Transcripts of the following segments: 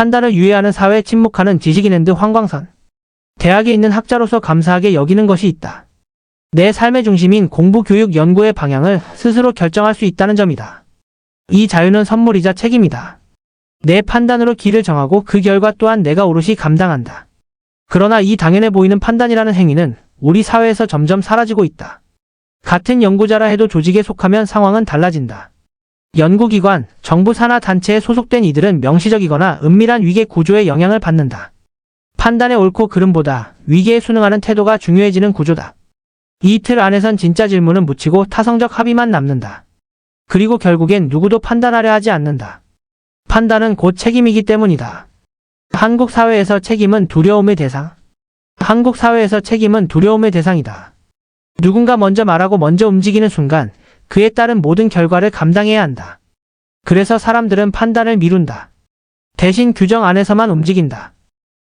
판단을 유예하는 사회, 침묵하는 지식인앤드 황광선. 대학에 있는 학자로서 감사하게 여기는 것이 있다. 내 삶의 중심인 공부, 교육, 연구의 방향을 스스로 결정할 수 있다는 점이다. 이 자유는 선물이자 책임이다. 내 판단으로 길을 정하고 그 결과 또한 내가 오롯이 감당한다. 그러나 이 당연해 보이는 판단이라는 행위는 우리 사회에서 점점 사라지고 있다. 같은 연구자라 해도 조직에 속하면 상황은 달라진다. 연구기관, 정부 산하 단체에 소속된 이들은 명시적이거나 은밀한 위계 구조에 영향을 받는다. 판단의 옳고 그름보다 위계에 순응하는 태도가 중요해지는 구조다. 이 틀 안에선 진짜 질문은 묻히고 타성적 합의만 남는다. 그리고 결국엔 누구도 판단하려 하지 않는다. 판단은 곧 책임이기 때문이다. 한국 사회에서 책임은 두려움의 대상. 한국 사회에서 책임은 두려움의 대상이다. 누군가 먼저 말하고 먼저 움직이는 순간 그에 따른 모든 결과를 감당해야 한다. 그래서 사람들은 판단을 미룬다. 대신 규정 안에서만 움직인다.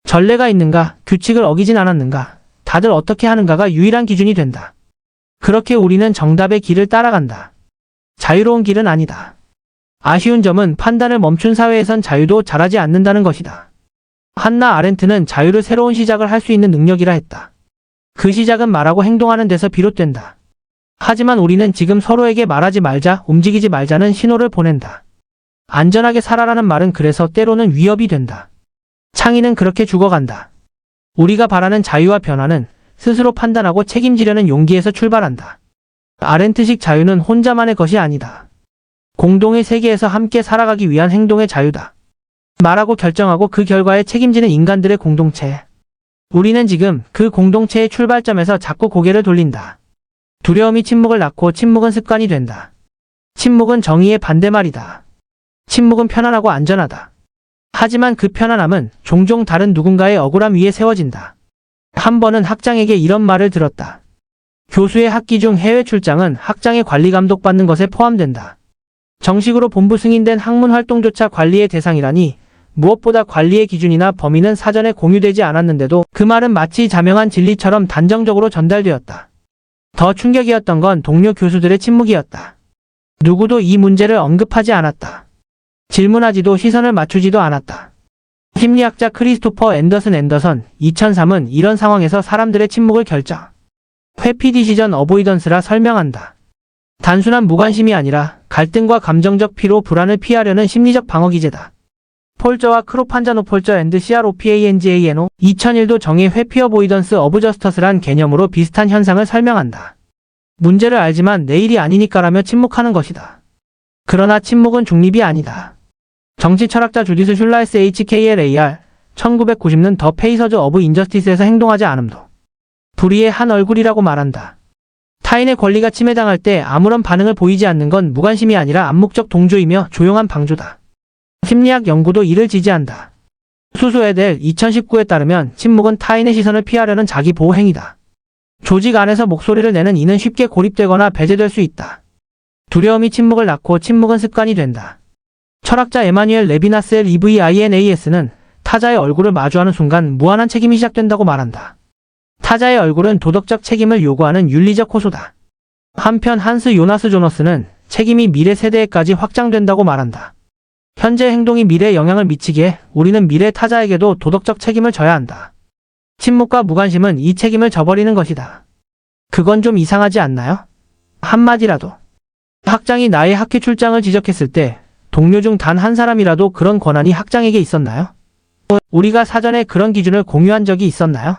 전례가 있는가, 규칙을 어기진 않았는가, 다들 어떻게 하는가가 유일한 기준이 된다. 그렇게 우리는 정답의 길을 따라간다. 자유로운 길은 아니다. 아쉬운 점은 판단을 멈춘 사회에선 자유도 자라지 않는다는 것이다. 한나 아렌트는 자유를 새로운 시작을 할 수 있는 능력이라 했다. 그 시작은 말하고 행동하는 데서 비롯된다. 하지만 우리는 지금 서로에게 말하지 말자, 움직이지 말자는 신호를 보낸다. 안전하게 살아라는 말은 그래서 때로는 위협이 된다. 창의는 그렇게 죽어간다. 우리가 바라는 자유와 변화는 스스로 판단하고 책임지려는 용기에서 출발한다. 아렌트식 자유는 혼자만의 것이 아니다. 공동의 세계에서 함께 살아가기 위한 행동의 자유다. 말하고 결정하고 그 결과에 책임지는 인간들의 공동체. 우리는 지금 그 공동체의 출발점에서 자꾸 고개를 돌린다. 두려움이 침묵을 낳고 침묵은 습관이 된다. 침묵은 정의의 반대말이다. 침묵은 편안하고 안전하다. 하지만 그 편안함은 종종 다른 누군가의 억울함 위에 세워진다. 한 번은 학장에게 이런 말을 들었다. 교수의 학기 중 해외 출장은 학장의 관리 감독받는 것에 포함된다. 정식으로 본부 승인된 학문 활동조차 관리의 대상이라니, 무엇보다 관리의 기준이나 범위는 사전에 공유되지 않았는데도 그 말은 마치 자명한 진리처럼 단정적으로 전달되었다. 더 충격이었던 건 동료 교수들의 침묵이었다. 누구도 이 문제를 언급하지 않았다. 질문하지도 시선을 맞추지도 않았다. 심리학자 크리스토퍼 앤더슨 2003은 이런 상황에서 사람들의 침묵을 결정. 회피 디시전 어보이던스라 설명한다. 단순한 무관심이 아니라 갈등과 감정적 피로, 불안을 피하려는 심리적 방어 기제다. 폴저와 크로판자노폴저 앤드 CROPANGANO 2001도 정의 회피 어보이던스 어브 저스터스란 개념으로 비슷한 현상을 설명한다. 문제를 알지만 내일이 아니니까라며 침묵하는 것이다. 그러나 침묵은 중립이 아니다. 정치 철학자 주디스 슐라이스 HKLAR 1990는 더 페이서즈 어브 인저스티스에서 행동하지 않음도 불의의 한 얼굴이라고 말한다. 타인의 권리가 침해당할 때 아무런 반응을 보이지 않는 건 무관심이 아니라 암묵적 동조이며 조용한 방조다. 심리학 연구도 이를 지지한다. 수수 에델 2019에 따르면 침묵은 타인의 시선을 피하려는 자기 보호 행위다. 조직 안에서 목소리를 내는 이는 쉽게 고립되거나 배제될 수 있다. 두려움이 침묵을 낳고 침묵은 습관이 된다. 철학자 에마뉴엘 레비나스 LEVINAS는 타자의 얼굴을 마주하는 순간 무한한 책임이 시작된다고 말한다. 타자의 얼굴은 도덕적 책임을 요구하는 윤리적 호소다. 한편 한스 요나스 조너스는 책임이 미래 세대에까지 확장된다고 말한다. 현재 행동이 미래에 영향을 미치기에 우리는 미래 타자에게도 도덕적 책임을 져야 한다. 침묵과 무관심은 이 책임을 져버리는 것이다. 그건 좀 이상하지 않나요? 한마디라도. 학장이 나의 학회 출장을 지적했을 때 동료 중 단 한 사람이라도 그런 권한이 학장에게 있었나요? 우리가 사전에 그런 기준을 공유한 적이 있었나요?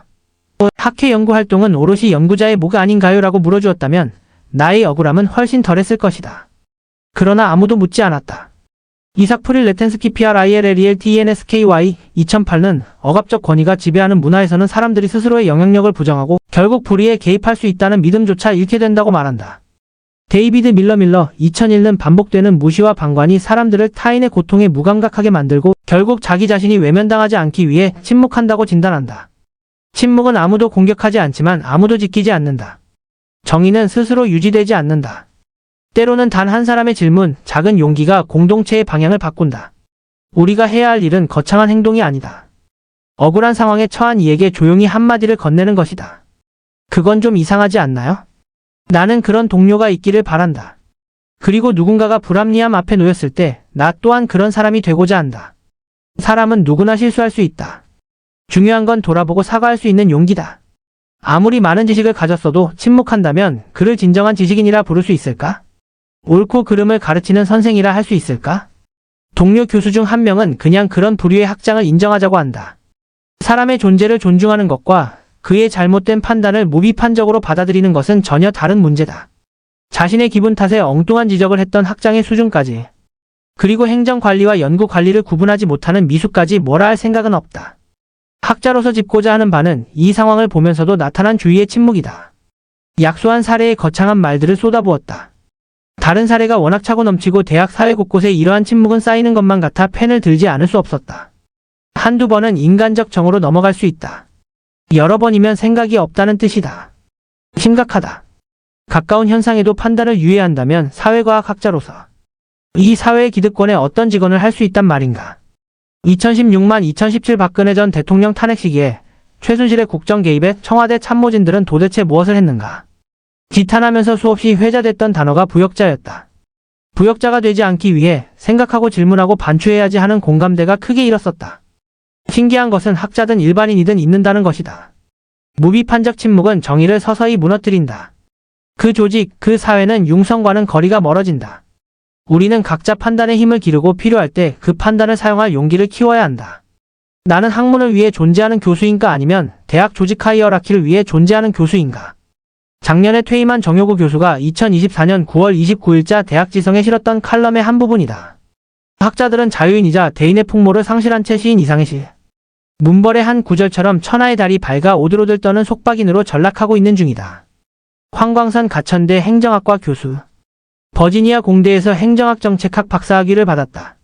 학회 연구 활동은 오롯이 연구자의 목 아닌가요? 라고 물어주었다면 나의 억울함은 훨씬 덜했을 것이다. 그러나 아무도 묻지 않았다. 이삭 프릴 레텐스키 PRILLELTENSKY 2008는 억압적 권위가 지배하는 문화에서는 사람들이 스스로의 영향력을 부정하고 결국 불의에 개입할 수 있다는 믿음조차 잃게 된다고 말한다. 데이비드 밀러 2001는 반복되는 무시와 방관이 사람들을 타인의 고통에 무감각하게 만들고 결국 자기 자신이 외면당하지 않기 위해 침묵한다고 진단한다. 침묵은 아무도 공격하지 않지만 아무도 지키지 않는다. 정의는 스스로 유지되지 않는다. 때로는 단 한 사람의 질문, 작은 용기가 공동체의 방향을 바꾼다. 우리가 해야 할 일은 거창한 행동이 아니다. 억울한 상황에 처한 이에게 조용히 한마디를 건네는 것이다. 그건 좀 이상하지 않나요? 나는 그런 동료가 있기를 바란다. 그리고 누군가가 불합리함 앞에 놓였을 때 나 또한 그런 사람이 되고자 한다. 사람은 누구나 실수할 수 있다. 중요한 건 돌아보고 사과할 수 있는 용기다. 아무리 많은 지식을 가졌어도 침묵한다면 그를 진정한 지식인이라 부를 수 있을까? 옳고 그름을 가르치는 선생이라 할 수 있을까? 동료 교수 중 한 명은 그냥 그런 부류의 학장을 인정하자고 한다. 사람의 존재를 존중하는 것과 그의 잘못된 판단을 무비판적으로 받아들이는 것은 전혀 다른 문제다. 자신의 기분 탓에 엉뚱한 지적을 했던 학장의 수준까지, 그리고 행정관리와 연구관리를 구분하지 못하는 미수까지 뭐라 할 생각은 없다. 학자로서 짚고자 하는 바는 이 상황을 보면서도 나타난 주위의 침묵이다. 약소한 사례의 거창한 말들을 쏟아부었다. 다른 사례가 워낙 차고 넘치고 대학 사회 곳곳에 이러한 침묵은 쌓이는 것만 같아 펜을 들지 않을 수 없었다. 한두 번은 인간적 정으로 넘어갈 수 있다. 여러 번이면 생각이 없다는 뜻이다. 심각하다. 가까운 현상에도 판단을 유예한다면 사회과학 학자로서 이 사회의 기득권에 어떤 직원을 할 수 있단 말인가. 2016만 2017 박근혜 전 대통령 탄핵 시기에 최순실의 국정 개입에 청와대 참모진들은 도대체 무엇을 했는가. 기탄하면서 수없이 회자됐던 단어가 부역자였다. 부역자가 되지 않기 위해 생각하고 질문하고 반추해야지 하는 공감대가 크게 일었었다. 신기한 것은 학자든 일반인이든 있는다는 것이다. 무비판적 침묵은 정의를 서서히 무너뜨린다. 그 조직, 그 사회는 융성과는 거리가 멀어진다. 우리는 각자 판단의 힘을 기르고 필요할 때 그 판단을 사용할 용기를 키워야 한다. 나는 학문을 위해 존재하는 교수인가 아니면 대학 조직 하이어라키를 위해 존재하는 교수인가. 작년에 퇴임한 정효구 교수가 2024년 9월 29일자 대학지성에 실었던 칼럼의 한 부분이다. 학자들은 자유인이자 대인의 풍모를 상실한 채 시인 이상의 시. 문벌의 한 구절처럼 천하의 달이 밝아 오들오들 떠는 속박인으로 전락하고 있는 중이다. 황광선 가천대 행정학과 교수. 버지니아 공대에서 행정학정책학 박사학위를 받았다.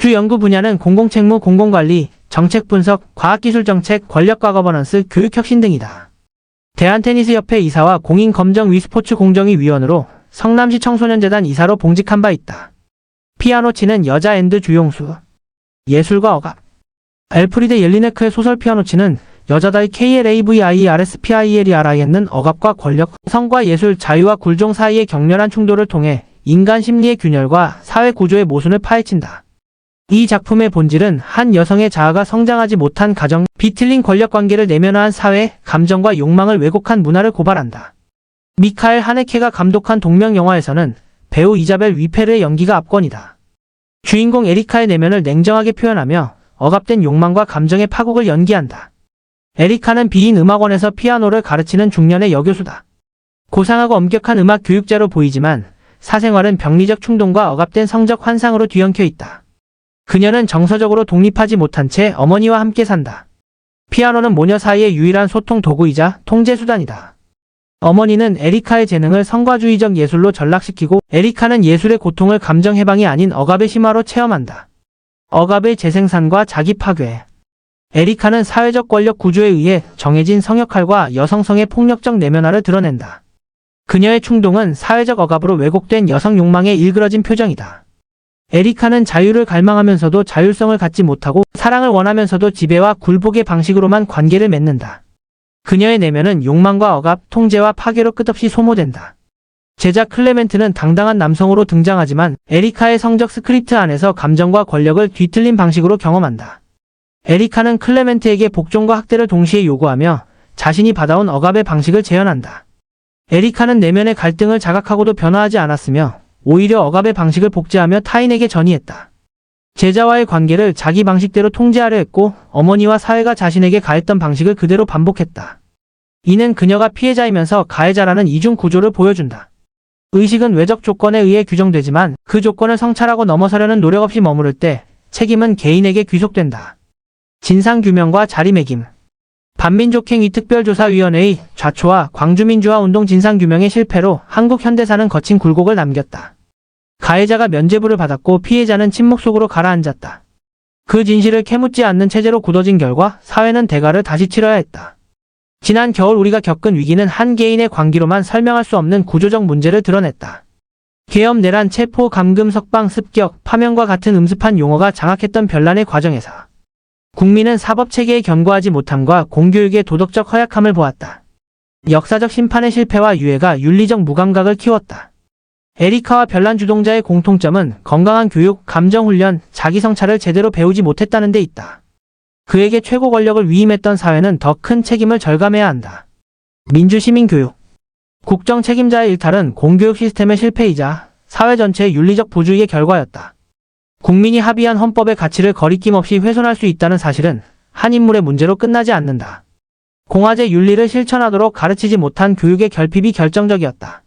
주 연구 분야는 공공책무 공공관리, 정책분석, 과학기술정책, 권력과 거버넌스, 교육혁신 등이다. 대한테니스협회 이사와 공인검정위 스포츠공정위 위원으로 성남시 청소년재단 이사로 봉직한 바 있다. 피아노 치는 여자 앤드 주용수. 예술과 억압. 엘프리데 옐리네크의 소설 피아노 치는 여자다의 KLAVIRSPILERI는 억압과 권력, 성과 예술, 자유와 굴종 사이의 격렬한 충돌을 통해 인간 심리의 균열과 사회 구조의 모순을 파헤친다. 이 작품의 본질은 한 여성의 자아가 성장하지 못한 가정, 비틀린 권력 관계를 내면화한 사회, 감정과 욕망을 왜곡한 문화를 고발한다. 미카엘 하네케가 감독한 동명 영화에서는 배우 이자벨 위페르의 연기가 압권이다. 주인공 에리카의 내면을 냉정하게 표현하며 억압된 욕망과 감정의 파국을 연기한다. 에리카는 비인 음악원에서 피아노를 가르치는 중년의 여교수다. 고상하고 엄격한 음악 교육자로 보이지만 사생활은 병리적 충동과 억압된 성적 환상으로 뒤엉켜 있다. 그녀는 정서적으로 독립하지 못한 채 어머니와 함께 산다. 피아노는 모녀 사이의 유일한 소통 도구이자 통제 수단이다. 어머니는 에리카의 재능을 성과주의적 예술로 전락시키고 에리카는 예술의 고통을 감정 해방이 아닌 억압의 심화로 체험한다. 억압의 재생산과 자기 파괴. 에리카는 사회적 권력 구조에 의해 정해진 성역할과 여성성의 폭력적 내면화를 드러낸다. 그녀의 충동은 사회적 억압으로 왜곡된 여성 욕망의 일그러진 표정이다. 에리카는 자유를 갈망하면서도 자율성을 갖지 못하고 사랑을 원하면서도 지배와 굴복의 방식으로만 관계를 맺는다. 그녀의 내면은 욕망과 억압, 통제와 파괴로 끝없이 소모된다. 제자 클레멘트는 당당한 남성으로 등장하지만 에리카의 성적 스크립트 안에서 감정과 권력을 뒤틀린 방식으로 경험한다. 에리카는 클레멘트에게 복종과 학대를 동시에 요구하며 자신이 받아온 억압의 방식을 재현한다. 에리카는 내면의 갈등을 자각하고도 변화하지 않았으며 오히려 억압의 방식을 복제하며 타인에게 전이했다. 제자와의 관계를 자기 방식대로 통제하려 했고 어머니와 사회가 자신에게 가했던 방식을 그대로 반복했다. 이는 그녀가 피해자이면서 가해자라는 이중 구조를 보여준다. 의식은 외적 조건에 의해 규정되지만 그 조건을 성찰하고 넘어서려는 노력 없이 머무를 때 책임은 개인에게 귀속된다. 진상규명과 자리매김. 반민족행위 특별조사위원회의 좌초와 광주민주화운동 진상규명의 실패로 한국 현대사는 거친 굴곡을 남겼다. 가해자가 면죄부를 받았고 피해자는 침묵 속으로 가라앉았다. 그 진실을 캐묻지 않는 체제로 굳어진 결과 사회는 대가를 다시 치러야 했다. 지난 겨울 우리가 겪은 위기는 한 개인의 관계로만 설명할 수 없는 구조적 문제를 드러냈다. 계엄, 내란, 체포, 감금, 석방, 습격, 파면과 같은 음습한 용어가 장악했던 변란의 과정에서 국민은 사법체계에 견고하지 못함과 공교육의 도덕적 허약함을 보았다. 역사적 심판의 실패와 유해가 윤리적 무감각을 키웠다. 에리카와 별난 주동자의 공통점은 건강한 교육, 감정훈련, 자기성찰을 제대로 배우지 못했다는 데 있다. 그에게 최고 권력을 위임했던 사회는 더 큰 책임을 절감해야 한다. 민주시민교육. 국정 책임자의 일탈은 공교육 시스템의 실패이자 사회 전체의 윤리적 부주의의 결과였다. 국민이 합의한 헌법의 가치를 거리낌 없이 훼손할 수 있다는 사실은 한 인물의 문제로 끝나지 않는다. 공화제 윤리를 실천하도록 가르치지 못한 교육의 결핍이 결정적이었다.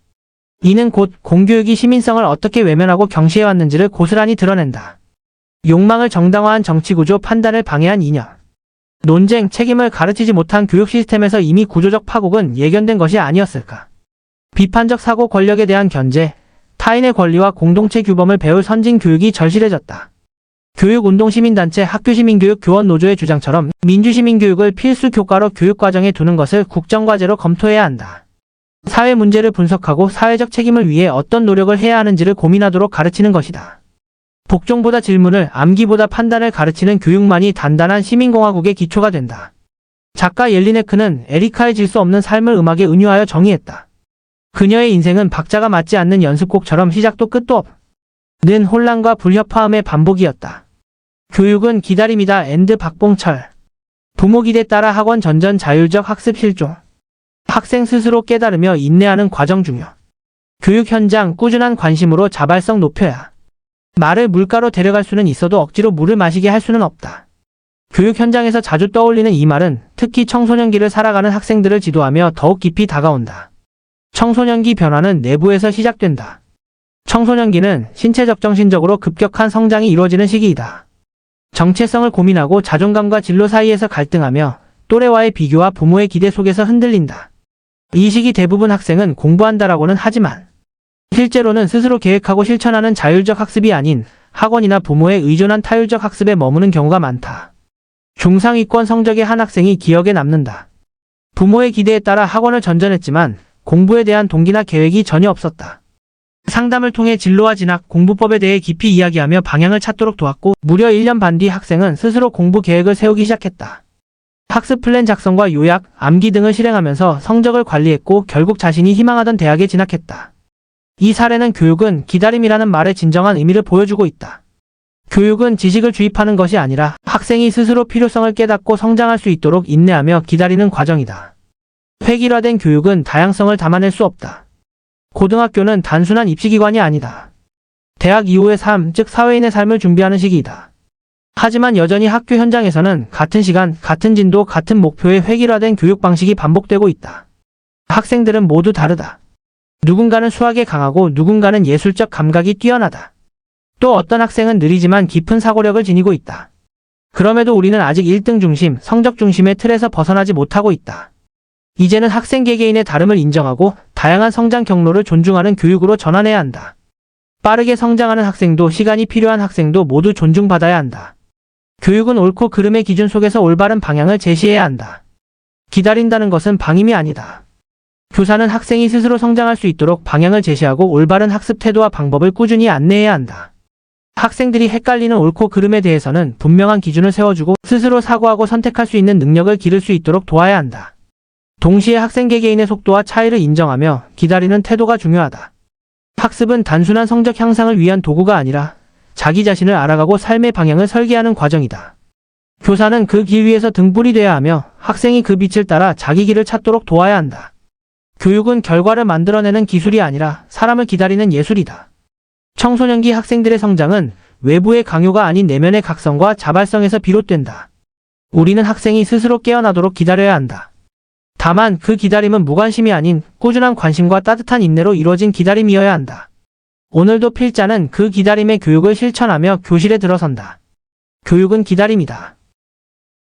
이는 곧 공교육이 시민성을 어떻게 외면하고 경시해왔는지를 고스란히 드러낸다. 욕망을 정당화한 정치구조 판단을 방해한 이념. 논쟁, 책임을 가르치지 못한 교육 시스템에서 이미 구조적 파국은 예견된 것이 아니었을까. 비판적 사고, 권력에 대한 견제, 타인의 권리와 공동체 규범을 배울 선진 교육이 절실해졌다. 교육운동시민단체, 학교시민교육 교원노조의 주장처럼 민주시민교육을 필수 교과로 교육과정에 두는 것을 국정과제로 검토해야 한다. 사회 문제를 분석하고 사회적 책임을 위해 어떤 노력을 해야 하는지를 고민하도록 가르치는 것이다. 복종보다 질문을, 암기보다 판단을 가르치는 교육만이 단단한 시민공화국의 기초가 된다. 작가 옐리네크는 에리카의 질 수 없는 삶을 음악에 은유하여 정의했다. 그녀의 인생은 박자가 맞지 않는 연습곡처럼 시작도 끝도 없는 혼란과 불협화음의 반복이었다. 교육은 기다림이다. 앤드 박봉철. 부모 기대 따라 학원 전전 자율적 학습 실종. 학생 스스로 깨달으며 인내하는 과정 중요. 교육 현장 꾸준한 관심으로 자발성 높여야. 말을 물가로 데려갈 수는 있어도 억지로 물을 마시게 할 수는 없다. 교육 현장에서 자주 떠올리는 이 말은 특히 청소년기를 살아가는 학생들을 지도하며 더욱 깊이 다가온다. 청소년기 변화는 내부에서 시작된다. 청소년기는 신체적 정신적으로 급격한 성장이 이루어지는 시기이다. 정체성을 고민하고 자존감과 진로 사이에서 갈등하며 또래와의 비교와 부모의 기대 속에서 흔들린다. 이 시기 대부분 학생은 공부한다라고는 하지만 실제로는 스스로 계획하고 실천하는 자율적 학습이 아닌 학원이나 부모에 의존한 타율적 학습에 머무는 경우가 많다. 중상위권 성적의 한 학생이 기억에 남는다. 부모의 기대에 따라 학원을 전전했지만 공부에 대한 동기나 계획이 전혀 없었다. 상담을 통해 진로와 진학, 공부법에 대해 깊이 이야기하며 방향을 찾도록 도왔고 무려 1년 반 뒤 학생은 스스로 공부 계획을 세우기 시작했다. 학습 플랜 작성과 요약, 암기 등을 실행하면서 성적을 관리했고 결국 자신이 희망하던 대학에 진학했다. 이 사례는 교육은 기다림이라는 말의 진정한 의미를 보여주고 있다. 교육은 지식을 주입하는 것이 아니라 학생이 스스로 필요성을 깨닫고 성장할 수 있도록 인내하며 기다리는 과정이다. 획일화된 교육은 다양성을 담아낼 수 없다. 고등학교는 단순한 입시기관이 아니다. 대학 이후의 삶, 즉 사회인의 삶을 준비하는 시기이다. 하지만 여전히 학교 현장에서는 같은 시간, 같은 진도, 같은 목표의 획일화된 교육 방식이 반복되고 있다. 학생들은 모두 다르다. 누군가는 수학에 강하고 누군가는 예술적 감각이 뛰어나다. 또 어떤 학생은 느리지만 깊은 사고력을 지니고 있다. 그럼에도 우리는 아직 1등 중심, 성적 중심의 틀에서 벗어나지 못하고 있다. 이제는 학생 개개인의 다름을 인정하고 다양한 성장 경로를 존중하는 교육으로 전환해야 한다. 빠르게 성장하는 학생도 시간이 필요한 학생도 모두 존중받아야 한다. 교육은 옳고 그름의 기준 속에서 올바른 방향을 제시해야 한다. 기다린다는 것은 방임이 아니다. 교사는 학생이 스스로 성장할 수 있도록 방향을 제시하고 올바른 학습 태도와 방법을 꾸준히 안내해야 한다. 학생들이 헷갈리는 옳고 그름에 대해서는 분명한 기준을 세워주고 스스로 사고하고 선택할 수 있는 능력을 기를 수 있도록 도와야 한다. 동시에 학생 개개인의 속도와 차이를 인정하며 기다리는 태도가 중요하다. 학습은 단순한 성적 향상을 위한 도구가 아니라 자기 자신을 알아가고 삶의 방향을 설계하는 과정이다. 교사는 그 길 위에서 등불이 되어야 하며 학생이 그 빛을 따라 자기 길을 찾도록 도와야 한다. 교육은 결과를 만들어내는 기술이 아니라 사람을 기다리는 예술이다. 청소년기 학생들의 성장은 외부의 강요가 아닌 내면의 각성과 자발성에서 비롯된다. 우리는 학생이 스스로 깨어나도록 기다려야 한다. 다만 그 기다림은 무관심이 아닌 꾸준한 관심과 따뜻한 인내로 이루어진 기다림이어야 한다. 오늘도 필자는 그 기다림의 교육을 실천하며 교실에 들어선다. 교육은 기다림이다.